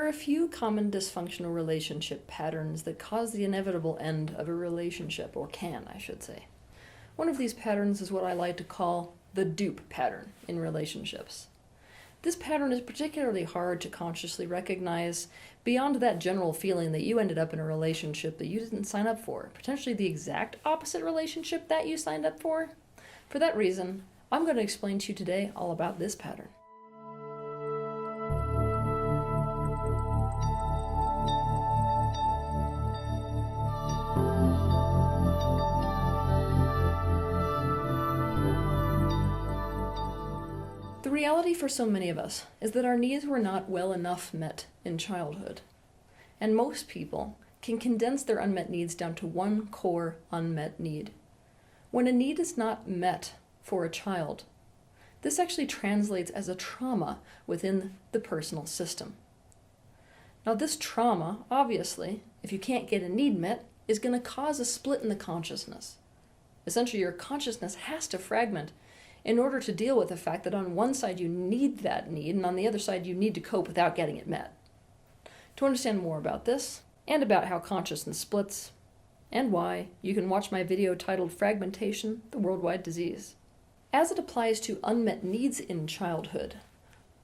a few common dysfunctional relationship patterns that cause the inevitable end of a relationship, or can, I should say. One of these patterns is what I like to call the dupe pattern in relationships. This pattern is particularly hard to consciously recognize beyond that general feeling that you ended up in a relationship that you didn't sign up for, potentially the exact opposite relationship that you signed up for. For that reason, I'm going to explain to you today all about this pattern. The reality for so many of us is that our needs were not well enough met in childhood. And most people can condense their unmet needs down to one core unmet need. When a need is not met for a child, this actually translates as a trauma within the personal system. Now this trauma, obviously, if you can't get a need met, is going to cause a split in the consciousness. Essentially, your consciousness has to fragment in order to deal with the fact that on one side you need that need, and on the other side you need to cope without getting it met. To understand more about this, and about how consciousness splits, and why, you can watch my video titled Fragmentation, the Worldwide Disease. As it applies to unmet needs in childhood,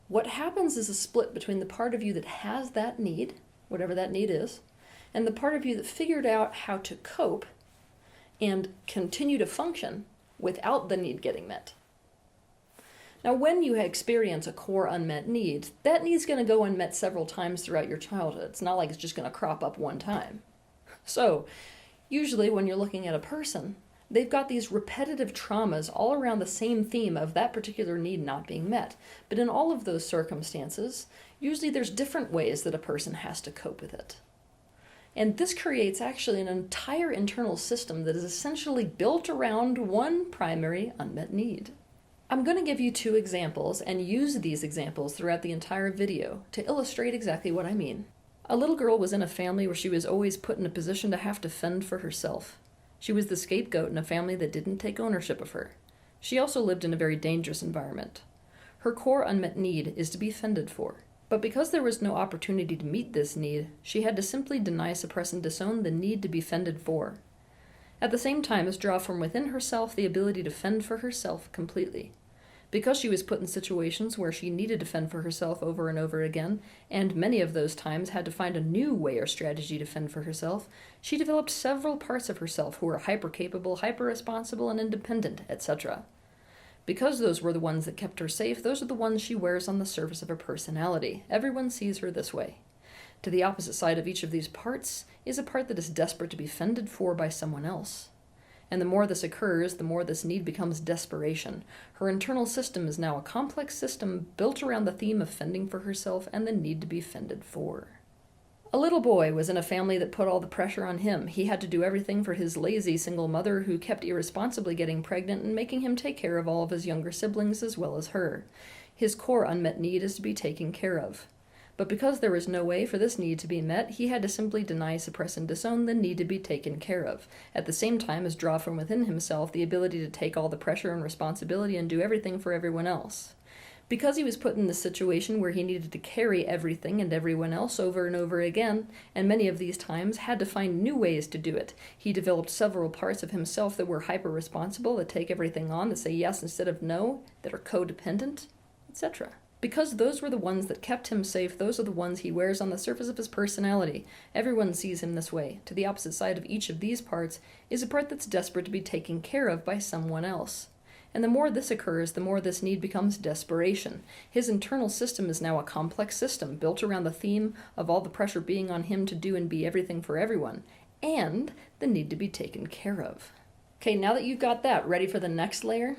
what happens is a split between the part of you that has that need, whatever that need is, and the part of you that figured out how to cope and continue to function without the need getting met. Now, when you experience a core unmet need, that need's going to go unmet several times throughout your childhood. It's not like it's just going to crop up one time. So, usually when you're looking at a person, they've got these repetitive traumas all around the same theme of that particular need not being met. But in all of those circumstances, usually there's different ways that a person has to cope with it. And this creates actually an entire internal system that is essentially built around one primary unmet need. I'm going to give you two examples and use these examples throughout the entire video to illustrate exactly what I mean. A little girl was in a family where she was always put in a position to have to fend for herself. She was the scapegoat in a family that didn't take ownership of her. She also lived in a very dangerous environment. Her core unmet need is to be fended for. But because there was no opportunity to meet this need, she had to simply deny, suppress, and disown the need to be fended for. At the same time as draw from within herself the ability to fend for herself completely. Because she was put in situations where she needed to fend for herself over and over again, and many of those times had to find a new way or strategy to fend for herself, she developed several parts of herself who were hyper-capable, hyper-responsible, and independent, etc. Because those were the ones that kept her safe, those are the ones she wears on the surface of her personality. Everyone sees her this way. To the opposite side of each of these parts is a part that is desperate to be fended for by someone else. And the more this occurs, the more this need becomes desperation. Her internal system is now a complex system built around the theme of fending for herself and the need to be fended for. A little boy was in a family that put all the pressure on him. He had to do everything for his lazy single mother who kept irresponsibly getting pregnant and making him take care of all of his younger siblings as well as her. His core unmet need is to be taken care of. But because there was no way for this need to be met, he had to simply deny, suppress, and disown the need to be taken care of, at the same time as draw from within himself the ability to take all the pressure and responsibility and do everything for everyone else. Because he was put in this situation where he needed to carry everything and everyone else over and over again, and many of these times had to find new ways to do it, he developed several parts of himself that were hyper-responsible, that take everything on, that say yes instead of no, that are codependent, etc. Because those were the ones that kept him safe, those are the ones he wears on the surface of his personality. Everyone sees him this way. To the opposite side of each of these parts is a part that's desperate to be taken care of by someone else. And the more this occurs, the more this need becomes desperation. His internal system is now a complex system built around the theme of all the pressure being on him to do and be everything for everyone, and the need to be taken care of. Okay, now that you've got that, ready for the next layer?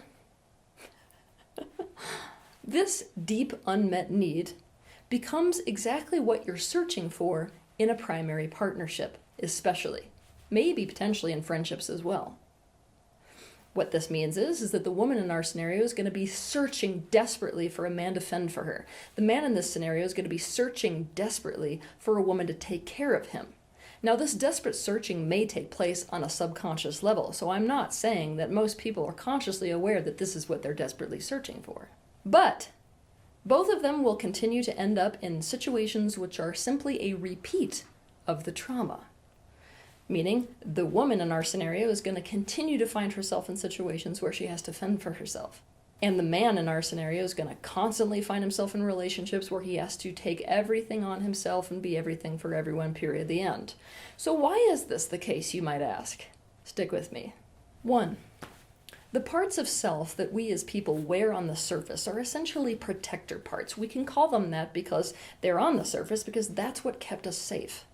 This deep unmet need becomes exactly what you're searching for in a primary partnership, especially. Maybe potentially in friendships as well. What this means is that the woman in our scenario is going to be searching desperately for a man to fend for her. The man in this scenario is going to be searching desperately for a woman to take care of him. Now, this desperate searching may take place on a subconscious level, so I'm not saying that most people are consciously aware that this is what they're desperately searching for. But Both of them will continue to end up in situations which are simply a repeat of the trauma. Meaning, the woman in our scenario is going to continue to find herself in situations where she has to fend for herself. And the man in our scenario is going to constantly find himself in relationships where he has to take everything on himself and be everything for everyone, period, the end. So why is this the case, you might ask? Stick with me. 1. The parts of self that we as people wear on the surface are essentially protector parts. We can call them that because they're on the surface, because that's what kept us safe.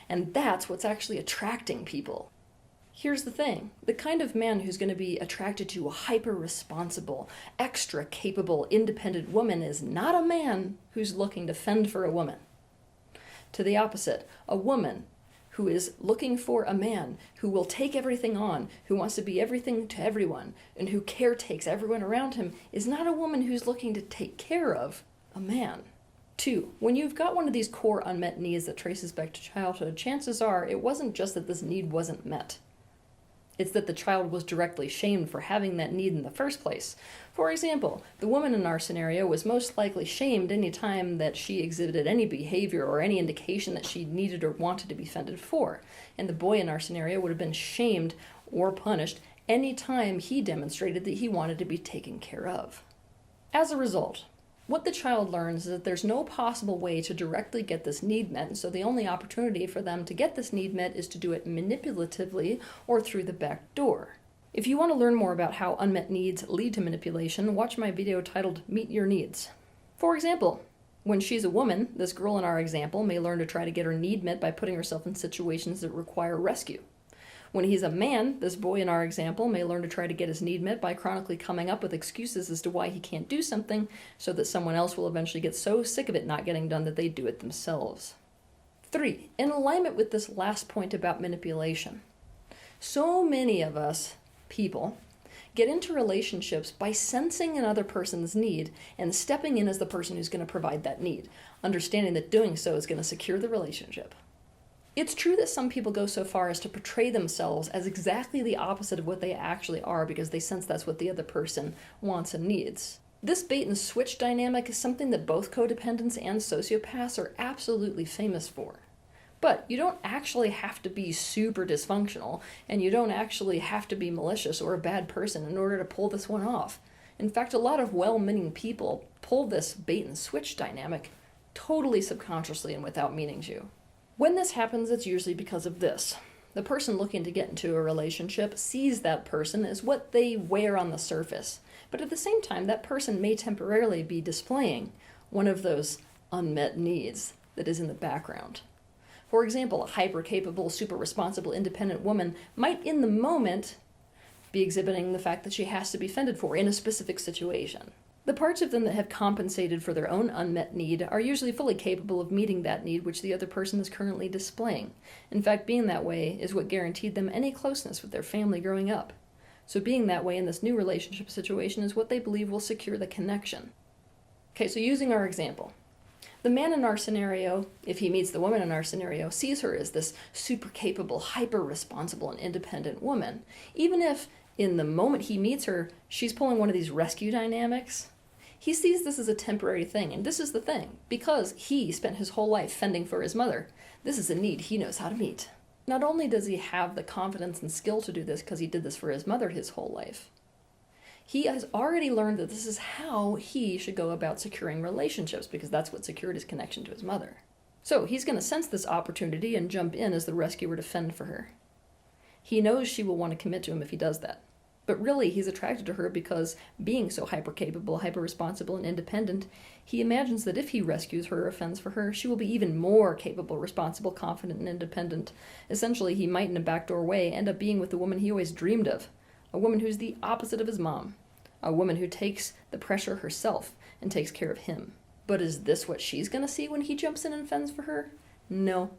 And that's what's actually attracting people. Here's the thing. The kind of man who's going to be attracted to a hyper-responsible, extra-capable, independent woman is not a man who's looking to fend for a woman. To the opposite, a woman who is looking for a man who will take everything on, who wants to be everything to everyone, and who caretakes everyone around him, is not a woman who's looking to take care of a man. 2, when you've got one of these core unmet needs that traces back to childhood, chances are it wasn't just that this need wasn't met. It's that the child was directly shamed for having that need in the first place. For example, the woman in our scenario was most likely shamed any time that she exhibited any behavior or any indication that she needed or wanted to be fended for. And the boy in our scenario would have been shamed or punished any time he demonstrated that he wanted to be taken care of. As a result, what the child learns is that there's no possible way to directly get this need met, and so the only opportunity for them to get this need met is to do it manipulatively or through the back door. If you want to learn more about how unmet needs lead to manipulation, watch my video titled Meet Your Needs. For example, when she's a woman, this girl in our example may learn to try to get her need met by putting herself in situations that require rescue. When he's a man, this boy in our example may learn to try to get his need met by chronically coming up with excuses as to why he can't do something, so that someone else will eventually get so sick of it not getting done that they do it themselves. 3. In alignment with this last point about manipulation, so many of us, people, get into relationships by sensing another person's need and stepping in as the person who's going to provide that need, understanding that doing so is going to secure the relationship. It's true that some people go so far as to portray themselves as exactly the opposite of what they actually are because they sense that's what the other person wants and needs. This bait and switch dynamic is something that both codependents and sociopaths are absolutely famous for. But you don't actually have to be super dysfunctional, and you don't actually have to be malicious or a bad person in order to pull this one off. In fact, a lot of well-meaning people pull this bait and switch dynamic totally subconsciously and without meaning to. When this happens, it's usually because of this. The person looking to get into a relationship sees that person as what they wear on the surface, but at the same time, that person may temporarily be displaying one of those unmet needs that is in the background. For example, a hyper-capable, super-responsible, independent woman might, in the moment, be exhibiting the fact that she has to be fended for in a specific situation. The parts of them that have compensated for their own unmet need are usually fully capable of meeting that need which the other person is currently displaying. In fact, being that way is what guaranteed them any closeness with their family growing up. So being that way in this new relationship situation is what they believe will secure the connection. Okay, so using our example. The man in our scenario, if he meets the woman in our scenario, sees her as this super capable, hyper-responsible, and independent woman. Even if in the moment he meets her, she's pulling one of these rescue dynamics, he sees this as a temporary thing, and this is the thing. Because he spent his whole life fending for his mother, this is a need he knows how to meet. Not only does he have the confidence and skill to do this because he did this for his mother his whole life, he has already learned that this is how he should go about securing relationships, because that's what secured his connection to his mother. So he's going to sense this opportunity and jump in as the rescuer to fend for her. He knows she will want to commit to him if he does that. But really, he's attracted to her because, being so hyper-capable, hyper-responsible, and independent, he imagines that if he rescues her or fends for her, she will be even more capable, responsible, confident, and independent. Essentially, he might, in a backdoor way, end up being with the woman he always dreamed of. A woman who's the opposite of his mom. A woman who takes the pressure herself and takes care of him. But is this what she's going to see when he jumps in and fends for her? No.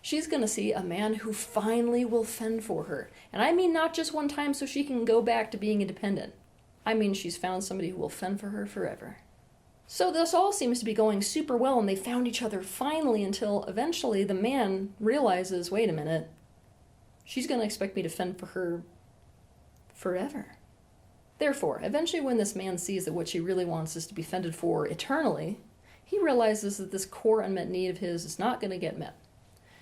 She's going to see a man who finally will fend for her. And I mean not just one time so she can go back to being independent. I mean she's found somebody who will fend for her forever. So this all seems to be going super well, and they found each other finally until eventually the man realizes, wait a minute, she's going to expect me to fend for her forever. Therefore, eventually when this man sees that what she really wants is to be fended for eternally, he realizes that this core unmet need of his is not going to get met.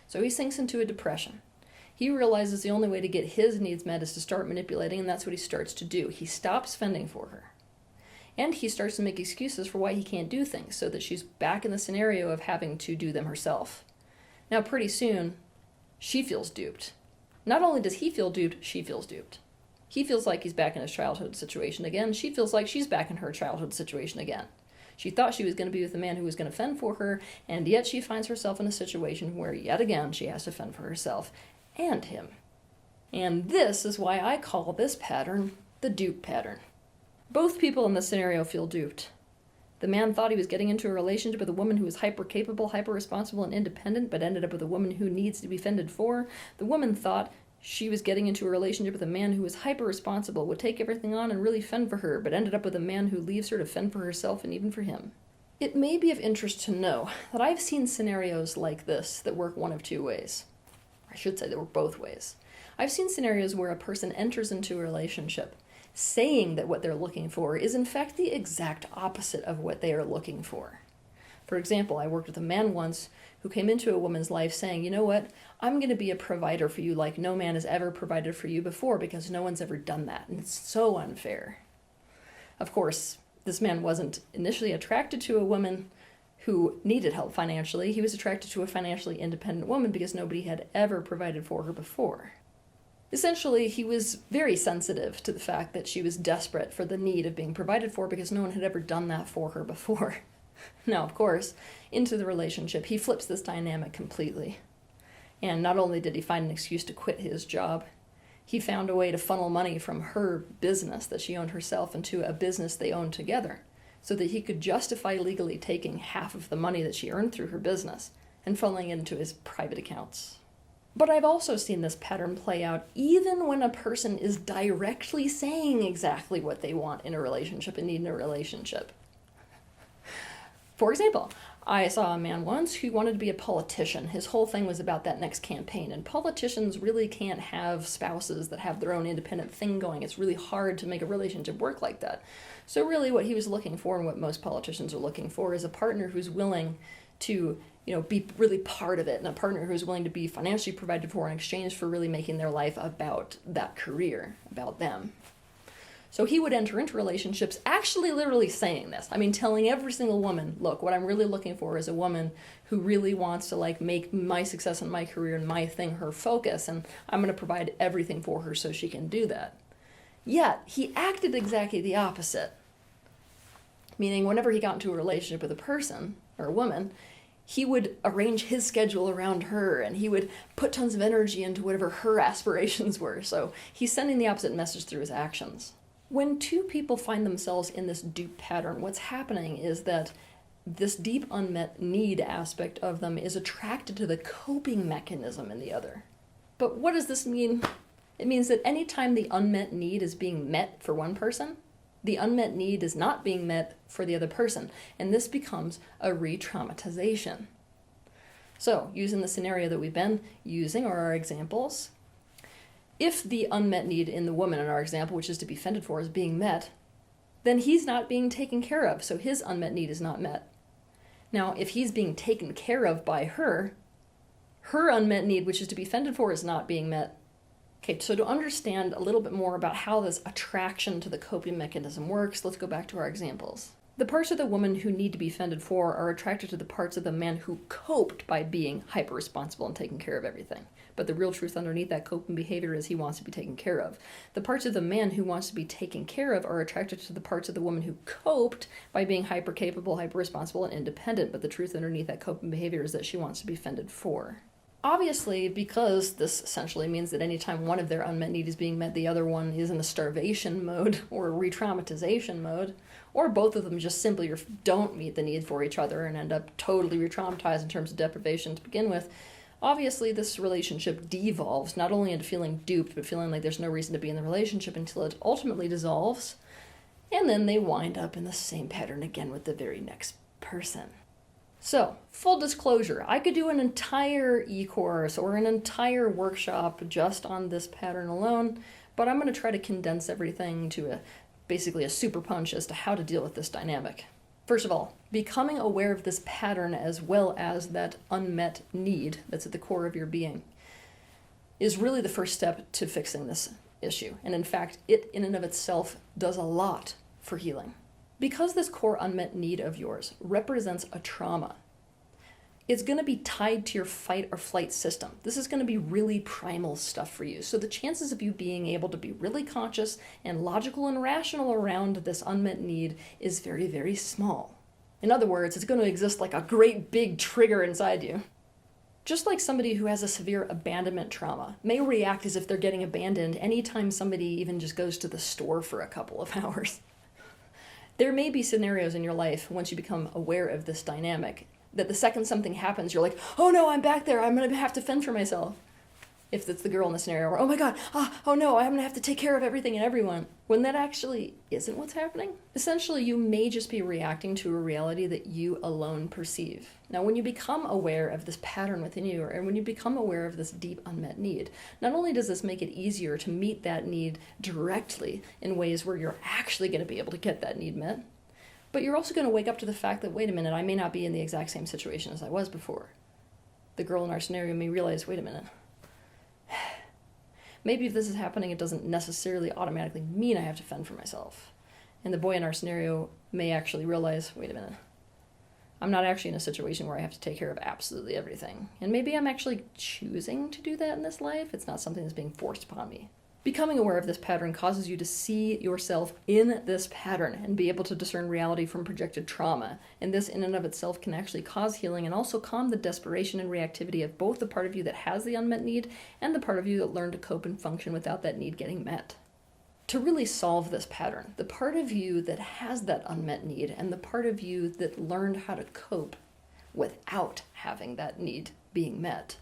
So he sinks into a depression. He realizes the only way to get his needs met is to start manipulating, and that's what he starts to do. He stops fending for her. And he starts to make excuses for why he can't do things, so that she's back in the scenario of having to do them herself. Now, pretty soon, she feels duped. Not only does he feel duped, she feels duped. He feels like he's back in his childhood situation again. She feels like she's back in her childhood situation again. She thought she was going to be with a man who was going to fend for her, and yet she finds herself in a situation where, yet again, she has to fend for herself and him. And this is why I call this pattern the dupe pattern. Both people in this scenario feel duped. The man thought he was getting into a relationship with a woman who was hyper-capable, hyper-responsible, and independent, but ended up with a woman who needs to be fended for. The woman thought she was getting into a relationship with a man who was hyper-responsible, would take everything on and really fend for her, but ended up with a man who leaves her to fend for herself and even for him. It may be of interest to know that I've seen scenarios like this that work one of two ways. I should say they work both ways. I've seen scenarios where a person enters into a relationship saying that what they're looking for is in fact the exact opposite of what they are looking for. For example, I worked with a man once who came into a woman's life saying, you know what, I'm going to be a provider for you like no man has ever provided for you before because no one's ever done that, and it's so unfair. Of course, this man wasn't initially attracted to a woman who needed help financially. He was attracted to a financially independent woman because nobody had ever provided for her before. Essentially, he was very sensitive to the fact that she was desperate for the need of being provided for because no one had ever done that for her before. Now, of course, into the relationship, he flips this dynamic completely. And not only did he find an excuse to quit his job, he found a way to funnel money from her business that she owned herself into a business they owned together, so that he could justify legally taking half of the money that she earned through her business and funneling it into his private accounts. But I've also seen this pattern play out even when a person is directly saying exactly what they want in a relationship and need in a relationship. For example, I saw a man once who wanted to be a politician. His whole thing was about that next campaign, and politicians really can't have spouses that have their own independent thing going. It's really hard to make a relationship work like that. So really what he was looking for, and what most politicians are looking for, is a partner who's willing to be really part of it, and a partner who's willing to be financially provided for in exchange for really making their life about that career, about them. So he would enter into relationships actually literally saying this. I mean, telling every single woman, look, what I'm really looking for is a woman who really wants to make my success in my career and my thing her focus, and I'm going to provide everything for her so she can do that. Yet, he acted exactly the opposite. Meaning, whenever he got into a relationship with a person, or a woman, he would arrange his schedule around her, and he would put tons of energy into whatever her aspirations were. So he's sending the opposite message through his actions. When two people find themselves in this dupe pattern, what's happening is that this deep unmet need aspect of them is attracted to the coping mechanism in the other. But what does this mean? It means that anytime the unmet need is being met for one person, the unmet need is not being met for the other person, and this becomes a re-traumatization. So, using the scenario that we've been using, or our examples, if the unmet need in the woman in our example, which is to be fended for, is being met, then he's not being taken care of, so his unmet need is not met. Now, if he's being taken care of by her, her unmet need, which is to be fended for, is not being met. Okay, so to understand a little bit more about how this attraction to the coping mechanism works, let's go back to our examples. The parts of the woman who need to be fended for are attracted to the parts of the man who coped by being hyper-responsible and taking care of everything. But the real truth underneath that coping behavior is he wants to be taken care of. The parts of the man who wants to be taken care of are attracted to the parts of the woman who coped by being hyper-capable, hyper-responsible, and independent. But the truth underneath that coping behavior is that she wants to be fended for. Obviously, because this essentially means that anytime one of their unmet needs is being met, the other one is in a starvation mode or a re-traumatization mode, or both of them just simply don't meet the need for each other and end up totally re-traumatized in terms of deprivation to begin with. Obviously, this relationship devolves not only into feeling duped, but feeling like there's no reason to be in the relationship until it ultimately dissolves, and then they wind up in the same pattern again with the very next person. So, full disclosure, I could do an entire e-course or an entire workshop just on this pattern alone, but I'm going to try to condense everything to a basically a super punch as to how to deal with this dynamic. First of all, becoming aware of this pattern as well as that unmet need that's at the core of your being is really the first step to fixing this issue. And in fact, it in and of itself does a lot for healing. Because this core unmet need of yours represents a trauma, it's going to be tied to your fight or flight system. This is going to be really primal stuff for you. So the chances of you being able to be really conscious and logical and rational around this unmet need is very, very small. In other words, it's going to exist like a great big trigger inside you. Just like somebody who has a severe abandonment trauma may react as if they're getting abandoned anytime somebody even just goes to the store for a couple of hours. There may be scenarios in your life, once you become aware of this dynamic, that the second something happens, you're like, oh no, I'm back there, I'm going to have to fend for myself. If it's the girl in the scenario, or oh my god, oh no, I'm going to have to take care of everything and everyone. When that actually isn't what's happening, essentially you may just be reacting to a reality that you alone perceive. Now, when you become aware of this pattern within you, or when you become aware of this deep unmet need, not only does this make it easier to meet that need directly in ways where you're actually going to be able to get that need met, but you're also going to wake up to the fact that, wait a minute, I may not be in the exact same situation as I was before. The girl in our scenario may realize, wait a minute, maybe if this is happening, it doesn't necessarily automatically mean I have to fend for myself. And the boy in our scenario may actually realize, wait a minute, I'm not actually in a situation where I have to take care of absolutely everything. And maybe I'm actually choosing to do that in this life. It's not something that's being forced upon me. Becoming aware of this pattern causes you to see yourself in this pattern and be able to discern reality from projected trauma. And this in and of itself can actually cause healing and also calm the desperation and reactivity of both the part of you that has the unmet need and the part of you that learned to cope and function without that need getting met. To really solve this pattern, the part of you that has that unmet need and the part of you that learned how to cope without having that need being met,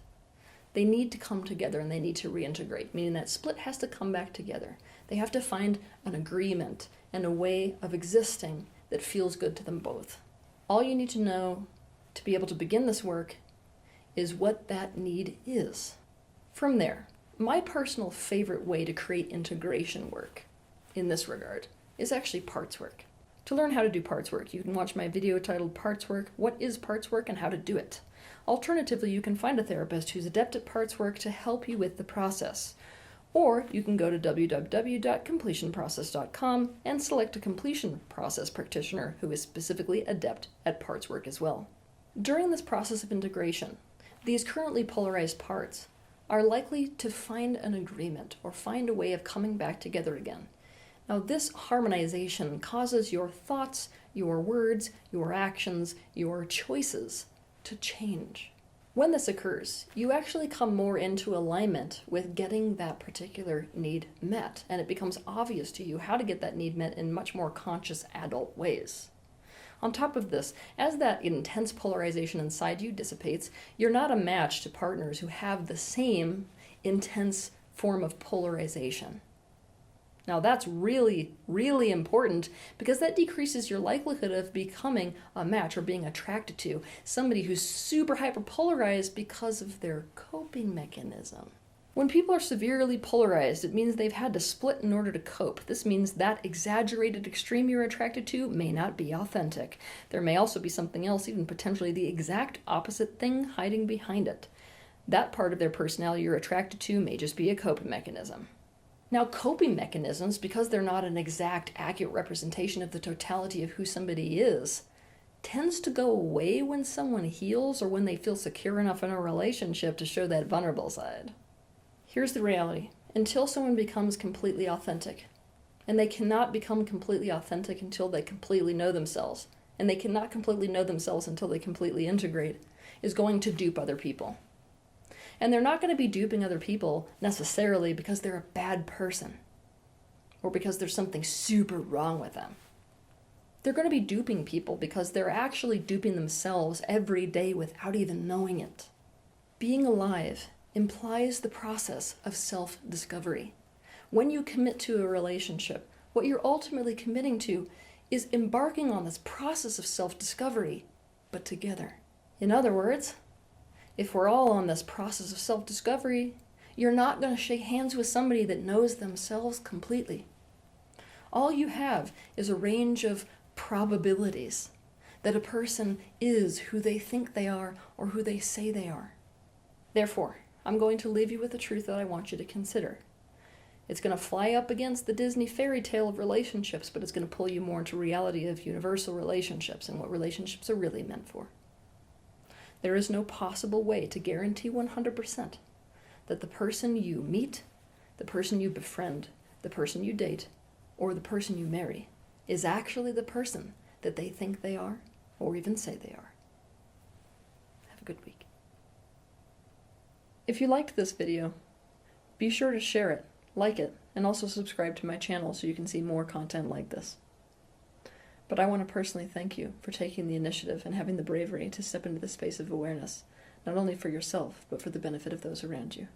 they need to come together and they need to reintegrate, meaning that split has to come back together. They have to find an agreement and a way of existing that feels good to them both. All you need to know to be able to begin this work is what that need is. From there, my personal favorite way to create integration work in this regard is actually parts work. To learn how to do parts work, you can watch my video titled Parts Work, What is Parts Work and How to Do It. Alternatively, you can find a therapist who's adept at parts work to help you with the process. Or you can go to www.completionprocess.com and select a completion process practitioner who is specifically adept at parts work as well. During this process of integration, these currently polarized parts are likely to find an agreement or find a way of coming back together again. Now, this harmonization causes your thoughts, your words, your actions, your choices to change. When this occurs, you actually come more into alignment with getting that particular need met, and it becomes obvious to you how to get that need met in much more conscious adult ways. On top of this, as that intense polarization inside you dissipates, you're not a match to partners who have the same intense form of polarization. Now that's really, really important because that decreases your likelihood of becoming a match or being attracted to somebody who's super hyperpolarized because of their coping mechanism. When people are severely polarized, it means they've had to split in order to cope. This means that exaggerated extreme you're attracted to may not be authentic. There may also be something else, even potentially the exact opposite thing hiding behind it. That part of their personality you're attracted to may just be a coping mechanism. Now, coping mechanisms, because they're not an exact, accurate representation of the totality of who somebody is, tends to go away when someone heals or when they feel secure enough in a relationship to show that vulnerable side. Here's the reality. Until someone becomes completely authentic, and they cannot become completely authentic until they completely know themselves, and they cannot completely know themselves until they completely integrate, is going to dupe other people. And they're not going to be duping other people necessarily because they're a bad person or because there's something super wrong with them. They're going to be duping people because they're actually duping themselves every day without even knowing it. Being alive implies the process of self-discovery. When you commit to a relationship, what you're ultimately committing to is embarking on this process of self-discovery, but together. In other words, if we're all on this process of self-discovery, you're not going to shake hands with somebody that knows themselves completely. All you have is a range of probabilities that a person is who they think they are or who they say they are. Therefore, I'm going to leave you with a truth that I want you to consider. It's going to fly up against the Disney fairy tale of relationships, but it's going to pull you more into reality of universal relationships and what relationships are really meant for. There is no possible way to guarantee 100% that the person you meet, the person you befriend, the person you date, or the person you marry is actually the person that they think they are or even say they are. Have a good week. If you liked this video, be sure to share it, like it, and also subscribe to my channel so you can see more content like this. But I want to personally thank you for taking the initiative and having the bravery to step into the space of awareness, not only for yourself, but for the benefit of those around you.